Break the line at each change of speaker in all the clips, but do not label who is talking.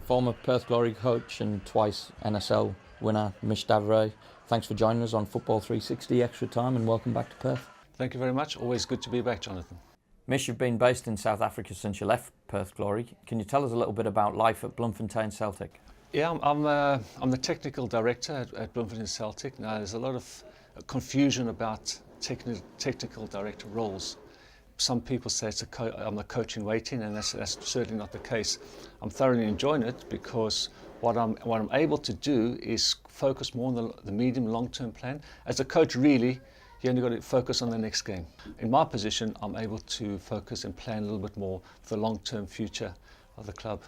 Former Perth Glory coach and twice NSL winner Mich. Thanks for joining us on Football 360 Extra Time, and welcome back to Perth.
Thank you very much. Always good to be back, Jonathan.
Mich, you've been based in South Africa since you left Perth Glory. Can you tell us a little bit about life at Bloemfontein Celtic?
Yeah, I'm the technical director at Bloemfontein Celtic. Now, there's a lot of confusion about technical director roles. Some people say I'm the coach in waiting, and that's certainly not the case. I'm thoroughly enjoying it because what I'm able to do is focus more on the medium long-term plan. As a coach, really, you only got to focus on the next game. In my position, I'm able to focus and plan a little bit more for the long-term future of the club.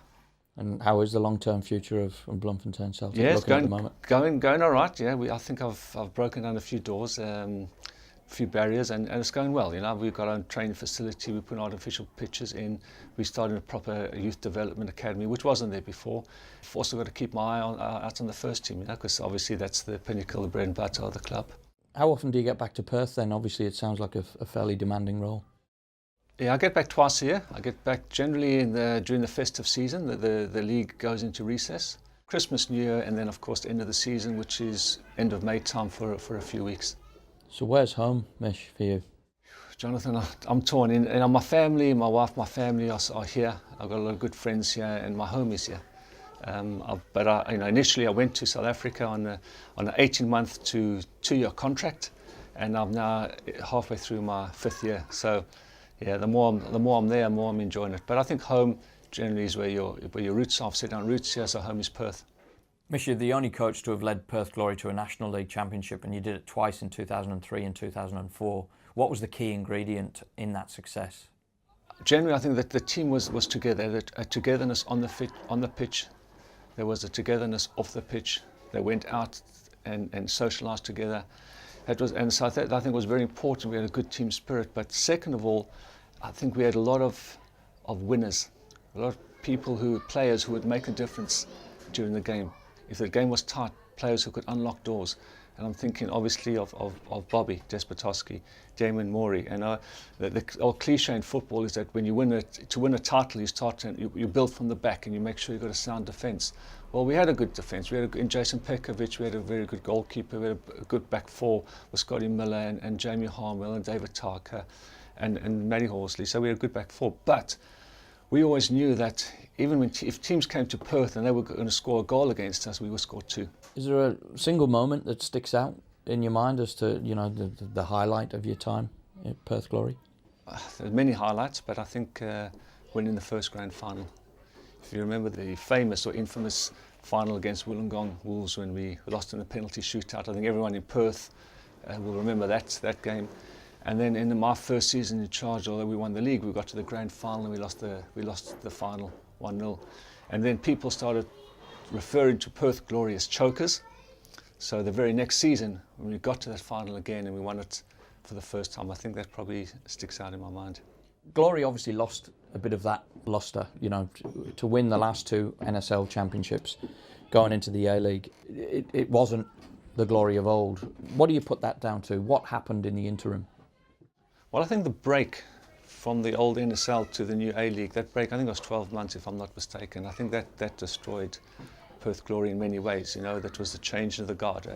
And how is the long-term future of Bloemfontein Celtic
yeah,
looking at the moment?
Going all right. Yeah, I think I've broken down a few doors. A few barriers, and it's going well. You know, we've got our own training facility. We put artificial pitches in. We started a proper youth development academy, which wasn't there before. I've also got to keep my eye out on the first team, you know, because obviously that's the pinnacle, the bread and butter of the club.
How often do you get back to Perth then? Obviously, it sounds like a fairly demanding role.
Yeah, I get back twice a year. I get back generally during the festive season. The league goes into recess, Christmas, New Year, and then of course the end of the season, which is end of May time for a few weeks.
So where's home, Mich, for you?
Jonathan, I'm torn. And my family, my wife, my family are here. I've got a lot of good friends here, and my home is here. Initially I went to South Africa on an 18-month to 2-year contract, and I'm now halfway through my 5th year. So, yeah, the more I'm there, the more I'm enjoying it. But I think home generally is where your roots are. I've set down roots here, so home is Perth.
Mich, you're the only coach to have led Perth Glory to a National League championship, and you did it twice in 2003 and 2004. What was the key ingredient in that success?
Generally, I think that the team was together. There a togetherness on the pitch. There was a togetherness off the pitch. They went out and socialised together. I think it was very important. We had a good team spirit. But second of all, I think we had a lot of winners, a lot of players who would make a difference during the game. If the game was tight, players who could unlock doors. And I'm thinking obviously of Bobby Despotowski, Damon Morey. And the old cliche in football is that when you to win a title, you build from the back and you make sure you've got a sound defence. Well, we had a good defence. In Jason Pekovic, we had a very good goalkeeper. We had a good back four with Scotty Miller and Jamie Harnwell and David Tarker and Matty Horsley. So we had a good back four. But we always knew that even if teams came to Perth and they were going to score a goal against us, we would score 2.
Is there a single moment that sticks out in your mind as to, you know, the highlight of your time at Perth Glory?
There's many highlights, but I think winning the first grand final. If you remember the famous or infamous final against Wollongong Wolves when we lost in the penalty shootout, I think everyone in Perth will remember that game. And then in my first season in charge, although we won the league, we got to the grand final and we lost the final 1-0. And then people started referring to Perth Glory as chokers. So the very next season, when we got to that final again and we won it for the first time, I think that probably sticks out in my mind.
Glory obviously lost a bit of that lustre, you know, to win the last 2 NSL championships, going into the A-League. It wasn't the Glory of old. What do you put that down to? What happened in the interim?
Well, I think the break from the old NSL to the new A-League, that break, I think it was 12 months if I'm not mistaken. I think that destroyed Perth Glory in many ways. You know, that was the change of the guard.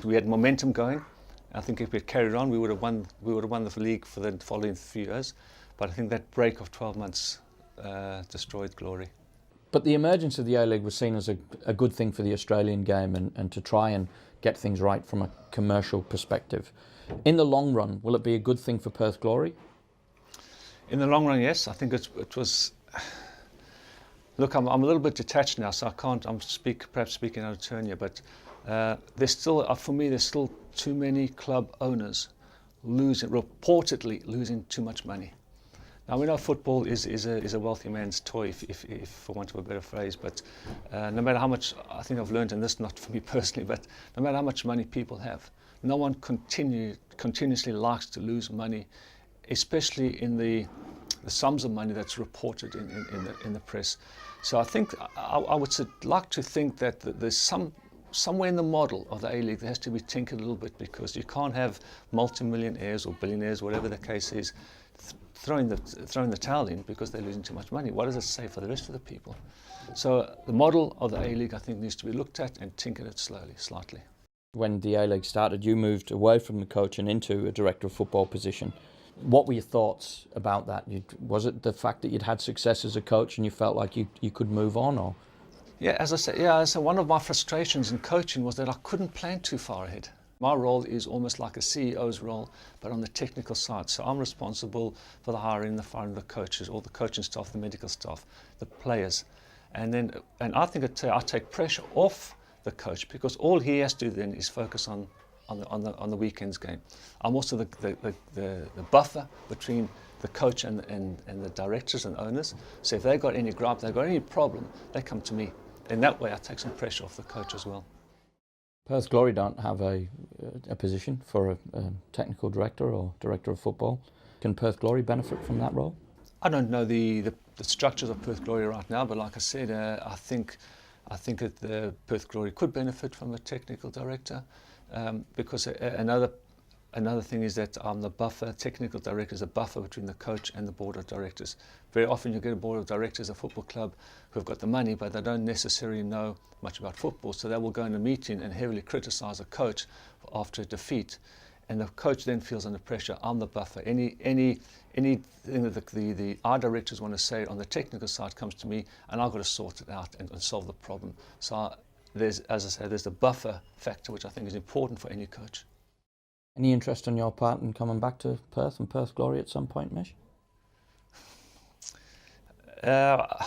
We had momentum going. I think if we had carried on, we would have won the league for the following few years. But I think that break of 12 months destroyed Glory.
But the emergence of the A-League was seen as a good thing for the Australian game and to try and get things right from a commercial perspective. In the long run, will it be a good thing for Perth Glory?
In the long run, yes. I think it was. Look, I'm a little bit detached now, so I can't. Perhaps speaking out of turn here, but there's still, for me, there's still too many club owners reportedly losing too much money. Now we know football is a wealthy man's toy, if for want of a better phrase. But no matter how much, I think I've learned, and this not for me personally, but no matter how much money people have, no one continuously likes to lose money, especially in the sums of money that's reported in the press. So I think I would like to think that there's somewhere in the model of the A-League there has to be tinkered a little bit, because you can't have multi-millionaires or billionaires, whatever the case is, throwing the towel in because they're losing too much money. What does it say for the rest of the people? So the model of the A-League, I think, needs to be looked at and tinkered at slowly, slightly.
When the A-League started, you moved away from the coach and into a director of football position. What were your thoughts about that? Was it the fact that you'd had success as a coach and you felt like you could move on, or?
Yeah, as I said, so one of my frustrations in coaching was that I couldn't plan too far ahead. My role is almost like a CEO's role, but on the technical side. So I'm responsible for the hiring, the firing of the coaches, all the coaching staff, the medical staff, the players. And I think I take pressure off the coach, because all he has to do then is focus on the weekend's game. I'm also the buffer between the coach and the directors and owners. So if they've got any gripe, they've got any problem, they come to me. In that way, I take some pressure off the coach as well.
Perth Glory don't have a position for a technical director or director of football. Can Perth Glory benefit from that role?
I don't know the structures of Perth Glory right now, but like I said, I think that the Perth Glory could benefit from a technical director, because another thing is that I'm the buffer. Technical director is a buffer between the coach and the board of directors. Very often you get a board of directors of a football club who have got the money, but they don't necessarily know much about football, so they will go in a meeting and heavily criticise a coach after a defeat, and the coach then feels under pressure. I'm the buffer. Anything that our directors want to say on the technical side comes to me, and I've got to sort it out and solve the problem. So there's the buffer factor, which I think is important for any coach.
Any interest on your part in coming back to Perth and Perth Glory at some point, Mich?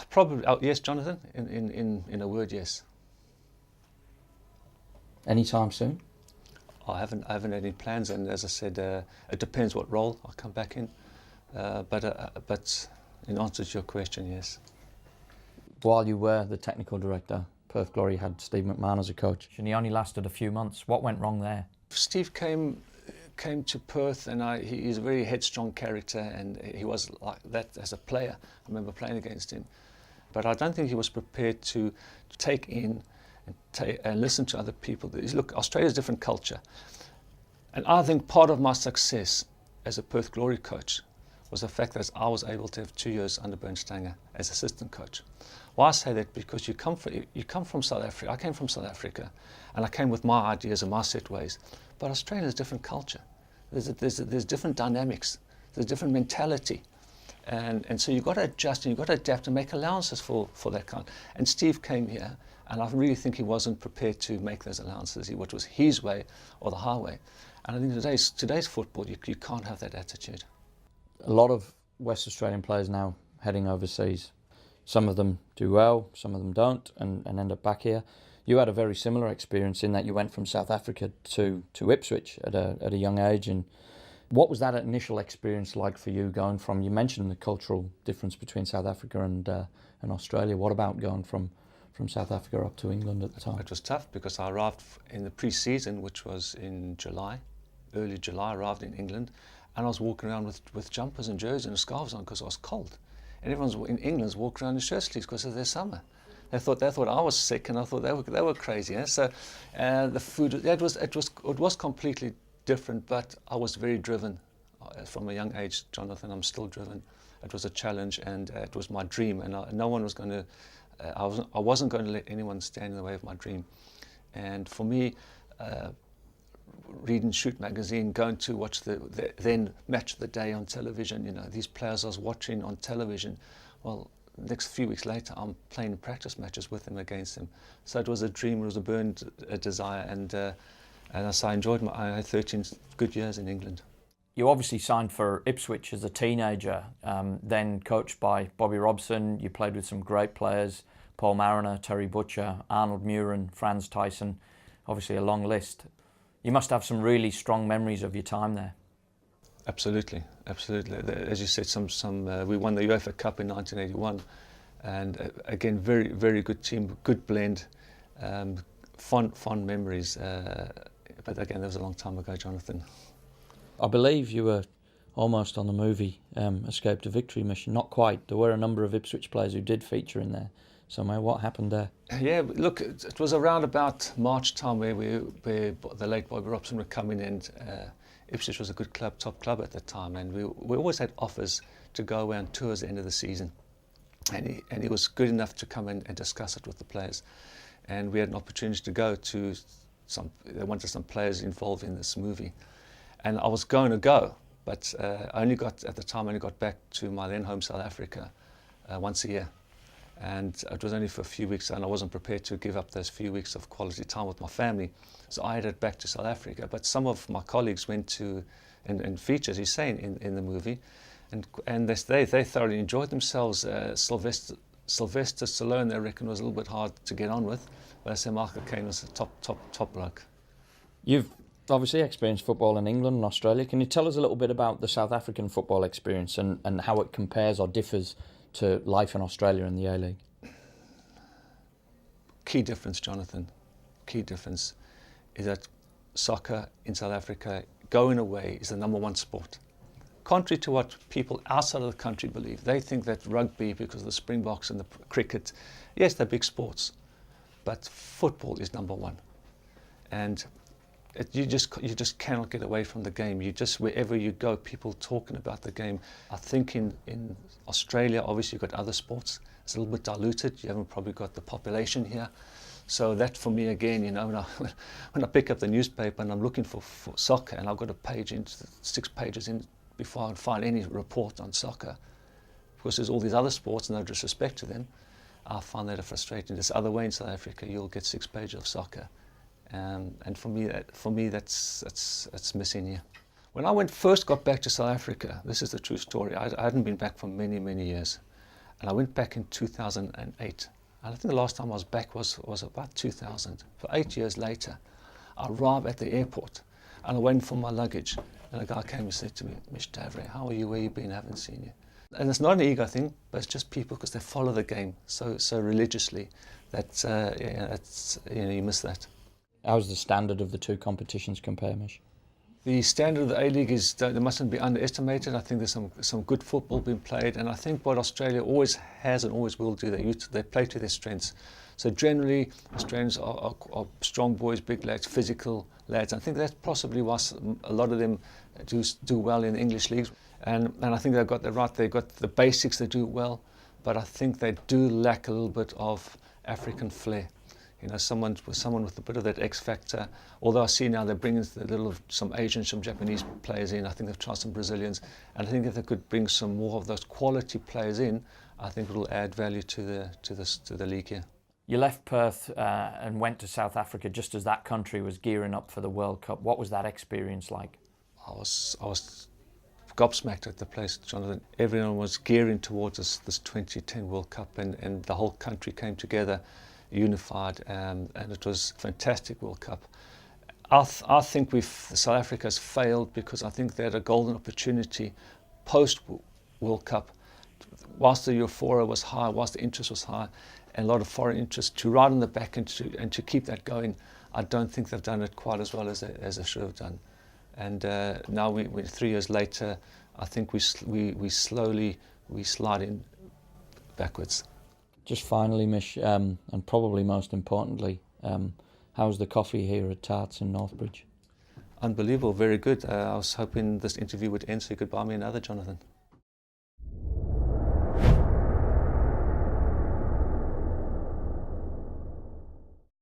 Probably, yes, Jonathan. In a word, yes.
Anytime soon?
I haven't had any plans, and as I said, it depends what role I come back in. But in answer to your question, yes.
While you were the technical director, Perth Glory had Steve McMahon as a coach, and he only lasted a few months. What went wrong there?
Steve came to Perth, and he's a very headstrong character, and he was like that as a player. I remember playing against him, but I don't think he was prepared to take in and listen to other people. Look, Australia's a different culture, and I think part of my success as a Perth Glory coach was the fact that I was able to have 2 years under Bernd Stange as assistant coach. Why I say that? Because you come from South Africa. I came from South Africa, and I came with my ideas and my set ways. But Australia is a different culture. There's different dynamics. There's different mentality, and so you've got to adjust and you've got to adapt and make allowances for that kind. And Steve came here, and I really think he wasn't prepared to make those allowances, what was his way or the highway. And I think today's football, you can't have that attitude.
A lot of West Australian players now heading overseas. Some of them do well, some of them don't, and end up back here. You had a very similar experience in that you went from South Africa to Ipswich at a young age. And what was that initial experience like for you, going from, you mentioned the cultural difference between South Africa and Australia. What about going from South Africa up to England at the time?
It was tough because I arrived in the pre-season, which was in early July, I arrived in England, and I was walking around with jumpers and jerseys and scarves on because I was cold. And everyone's in England's walking around in shirt sleeves because of their summer. They thought I was sick, and I thought they were crazy. Yeah? So the food, it was completely different, but I was very driven from a young age, Jonathan. I'm still driven. It was a challenge, and it was my dream, and no one was going to. I wasn't going to let anyone stand in the way of my dream. And for me, reading Shoot magazine, going to watch the then Match of the Day on television, these players I was watching on television, well, the next few weeks later I'm playing practice matches with them, against them. So it was a dream, it was a burned desire, and so I enjoyed I had 13 good years in England.
You obviously signed for Ipswich as a teenager, then coached by Bobby Robson. You played with some great players, Paul Mariner, Terry Butcher, Arnold Muren, Franz Tyson, obviously a long list. You must have some really strong memories of your time there. Absolutely.
As you said, we won the UEFA Cup in 1981, and again, very, very good team, good blend, fond memories. But again, that was a long time ago, Jonathan.
I believe you were almost on the movie Escape to Victory mission. Not quite. There were a number of Ipswich players who did feature in there. So, what happened there?
Yeah, look, it was around about March time where the late Bobby Robson were coming in Ipswich was a good club, top club at the time, and we always had offers to go away on tours at the end of the season. And he was good enough to come in and discuss it with the players. And we had an opportunity to go to they wanted some players involved in this movie. And I was going to go, but at the time I only got back to my then home South Africa once a year. And it was only for a few weeks, and I wasn't prepared to give up those few weeks of quality time with my family. So I headed back to South Africa. But some of my colleagues went to, and features, he's saying in the movie, and they thoroughly enjoyed themselves. Sylvester Stallone, they reckon, was a little bit hard to get on with, but I say Michael Caine was a top bloke.
You've obviously experienced football in England and Australia. Can you tell us a little bit about the South African football experience and how it compares or differs to life in Australia in the A-League?
Key difference, Jonathan, key difference is that soccer in South Africa, going away, is the #1 sport. Contrary to what people outside of the country believe, they think that rugby, because of the Springboks and the cricket, yes, they're big sports, but football is #1. And you just cannot get away from the game. Wherever you go, people talking about the game. I think in Australia, obviously you've got other sports. It's a little bit diluted. You haven't probably got the population here. So that for me again, when I pick up the newspaper and I'm looking for soccer, and I've got a page in, 6 pages in before I find any report on soccer, because there's all these other sports, no disrespect to them, I find that frustrating. This other way in South Africa, you'll get 6 pages of soccer. And for me, that's missing here. When I first got back to South Africa, this is the true story. I hadn't been back for many years, and I went back in 2008. And I think the last time I was back was about 2000. For 8 years later, I arrived at the airport, and I went for my luggage, and a guy came and said to me, "Mich, how are you? Where you been? I haven't seen you." And it's not an ego thing, but it's just people, because they follow the game so religiously that you miss that.
How's the standard of the two competitions compare, Mich?
The standard of the A-League they mustn't be underestimated. I think there's some good football being played, and I think what Australia always has and always will do, they play to their strengths. So generally, Australians are strong boys, big lads, physical lads. I think that's possibly why a lot of them do well in the English leagues. And I think they've got that right. They've got the basics, they do well, but I think they do lack a little bit of African flair. Someone with a bit of that X factor. Although I see now they're bringing some Asian, some Japanese players in. I think they've tried some Brazilians, and I think if they could bring some more of those quality players in, I think it will add value to the league here.
You left Perth and went to South Africa just as that country was gearing up for the World Cup. What was that experience like?
I was gobsmacked at the place, Jonathan. Everyone was gearing towards this 2010 World Cup, and the whole country came together, unified, and it was a fantastic World Cup. I think South Africa has failed because I think they had a golden opportunity post World Cup. Whilst the euphoria was high, whilst the interest was high, and a lot of foreign interest, to ride on the back and to keep that going, I don't think they've done it quite as well as they should have done. And now we 3 years later, I think we slowly slide in backwards.
Just finally, Mich, and probably most importantly, how's the coffee here at Tarts in Northbridge?
Unbelievable, very good. I was hoping this interview would end so you could buy me another, Jonathan.